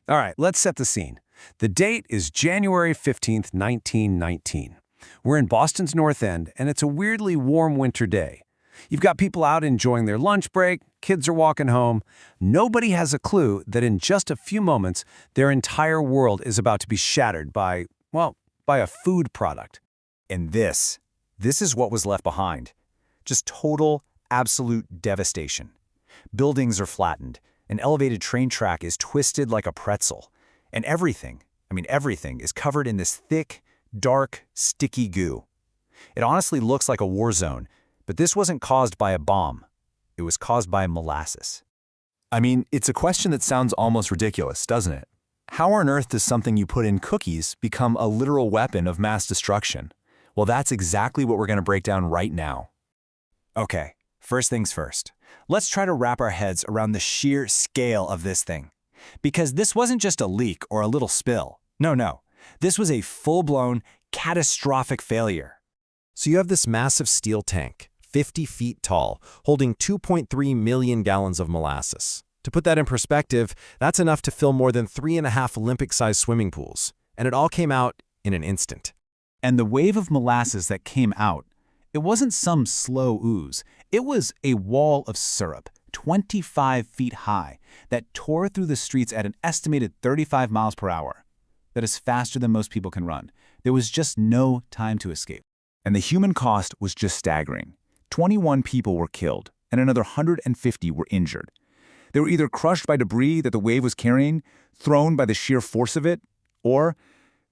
All right, let's set the scene. The date is January 15th, 1919. We're in Boston's North End, and it's a weirdly warm winter day. You've got people out enjoying their lunch break, kids are walking home. Nobody has a clue that in just a few moments, their entire world is about to be shattered by, well, by a food product. And this is what was left behind. Just total, absolute devastation. Buildings are flattened. An elevated train track is twisted like a pretzel. And everything is covered in this thick, dark, sticky goo. It honestly looks like a war zone, but this wasn't caused by a bomb. It was caused by molasses. I mean, it's a question that sounds almost ridiculous, doesn't it? How on earth does something you put in cookies become a literal weapon of mass destruction? Well, that's exactly what we're going to break down right now. Okay, first things first. Let's try to wrap our heads around the sheer scale of this thing. Because this wasn't just a leak or a little spill. No. This was a full-blown, catastrophic failure. So you have this massive steel tank, 50 feet tall, holding 2.3 million gallons of molasses. To put that in perspective, that's enough to fill more than 3.5 Olympic-sized swimming pools. And it all came out in an instant. And the wave of molasses that came out, it wasn't some slow ooze. It was a wall of syrup, 25 feet high, that tore through the streets at an estimated 35 miles per hour. That is faster than most people can run. There was just no time to escape. And the human cost was just staggering. 21 people were killed, and another 150 were injured. They were either crushed by debris that the wave was carrying, thrown by the sheer force of it, or,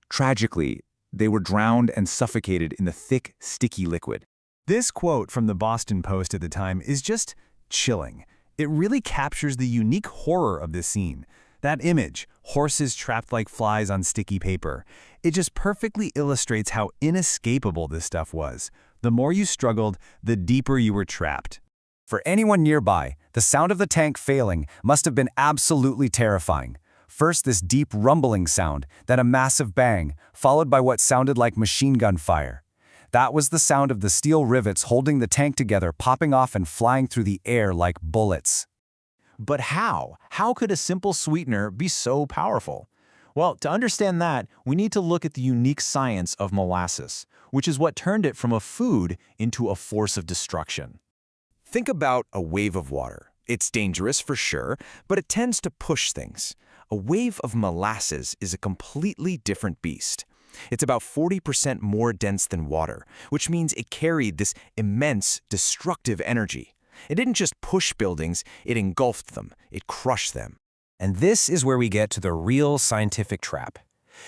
tragically, they were drowned and suffocated in the thick, sticky liquid. This quote from the Boston Post at the time is just chilling. It really captures the unique horror of this scene. That image, horses trapped like flies on sticky paper, it just perfectly illustrates how inescapable this stuff was. The more you struggled, the deeper you were trapped. For anyone nearby, the sound of the tank failing must have been absolutely terrifying. First, this deep rumbling sound, then a massive bang, followed by what sounded like machine gun fire. That was the sound of the steel rivets holding the tank together popping off and flying through the air like bullets. But how? How could a simple sweetener be so powerful? Well, to understand that, we need to look at the unique science of molasses, which is what turned it from a food into a force of destruction. Think about a wave of water. It's dangerous for sure, but it tends to push things. A wave of molasses is a completely different beast. It's about 40% more dense than water, which means it carried this immense, destructive energy. It didn't just push buildings, it engulfed them, it crushed them. And this is where we get to the real scientific trap.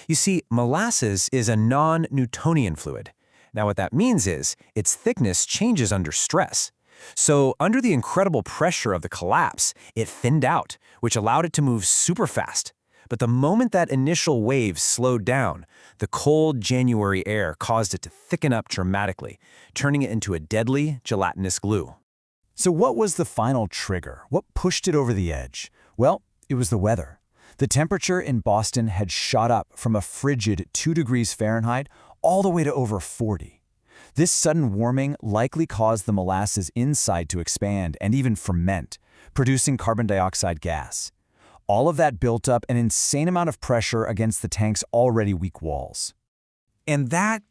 You see, molasses is a non-Newtonian fluid. Now what that means is, its thickness changes under stress. So under the incredible pressure of the collapse, it thinned out, which allowed it to move super fast. But the moment that initial wave slowed down, the cold January air caused it to thicken up dramatically, turning it into a deadly, gelatinous glue. So what was the final trigger? What pushed it over the edge? Well, it was the weather. The temperature in Boston had shot up from a frigid 2 degrees Fahrenheit all the way to over 40. This sudden warming likely caused the molasses inside to expand and even ferment, producing carbon dioxide gas. All of that built up an insane amount of pressure against the tank's already weak walls. And that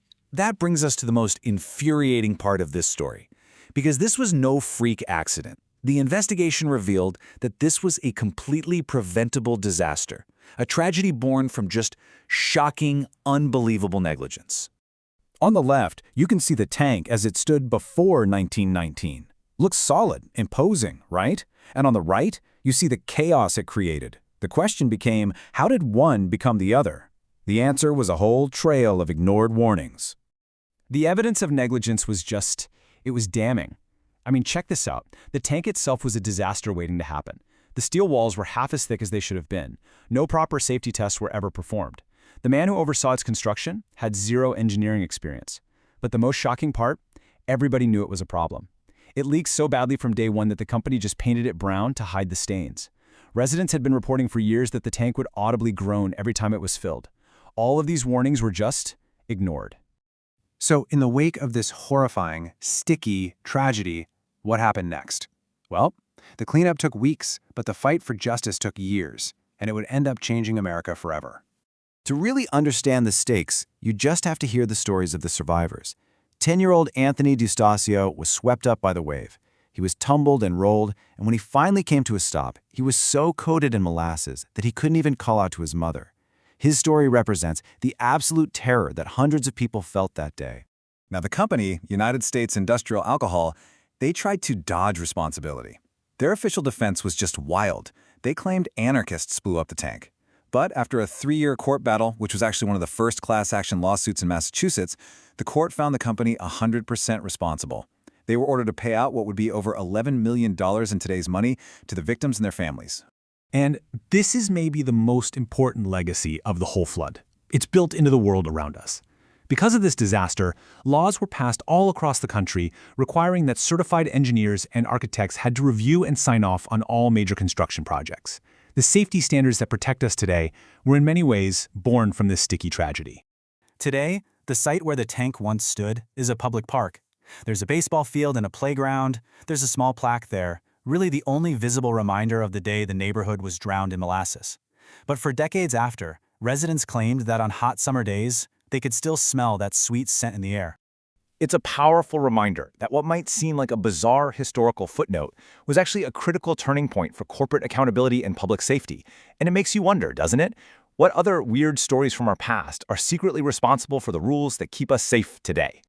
brings us to the most infuriating part of this story. Because this was no freak accident. The investigation revealed that this was a completely preventable disaster, a tragedy born from just shocking, unbelievable negligence. On the left, you can see the tank as it stood before 1919. Looks solid, imposing, right? And on the right, you see the chaos it created. The question became, how did one become the other? The answer was a whole trail of ignored warnings. The evidence of negligence was it was damning. I mean, check this out. The tank itself was a disaster waiting to happen. The steel walls were half as thick as they should have been. No proper safety tests were ever performed. The man who oversaw its construction had zero engineering experience. But the most shocking part, everybody knew it was a problem. It leaked so badly from day one that the company just painted it brown to hide the stains. Residents had been reporting for years that the tank would audibly groan every time it was filled. All of these warnings were just ignored. So in the wake of this horrifying, sticky tragedy, what happened next? Well, the cleanup took weeks, but the fight for justice took years. and it would end up changing America forever. To really understand the stakes, you just have to hear the stories of the survivors. 10-year-old Anthony D'Eustachio was swept up by the wave. He was tumbled and rolled, and when he finally came to a stop, he was so coated in molasses that he couldn't even call out to his mother. His story represents the absolute terror that hundreds of people felt that day. Now, the company, United States Industrial Alcohol, they tried to dodge responsibility. Their official defense was just wild. They claimed anarchists blew up the tank. But after a 3-year court battle, which was actually one of the first class action lawsuits in Massachusetts, the court found the company 100% responsible. They were ordered to pay out what would be over $11 million in today's money to the victims and their families. And this is maybe the most important legacy of the whole flood. It's built into the world around us. Because of this disaster, laws were passed all across the country requiring that certified engineers and architects had to review and sign off on all major construction projects. The safety standards that protect us today were in many ways born from this sticky tragedy. Today, the site where the tank once stood is a public park. There's a baseball field and a playground. There's a small plaque there, really the only visible reminder of the day the neighborhood was drowned in molasses. But for decades after, residents claimed that on hot summer days, they could still smell that sweet scent in the air. It's a powerful reminder that what might seem like a bizarre historical footnote was actually a critical turning point for corporate accountability and public safety. And it makes you wonder, doesn't it? What other weird stories from our past are secretly responsible for the rules that keep us safe today?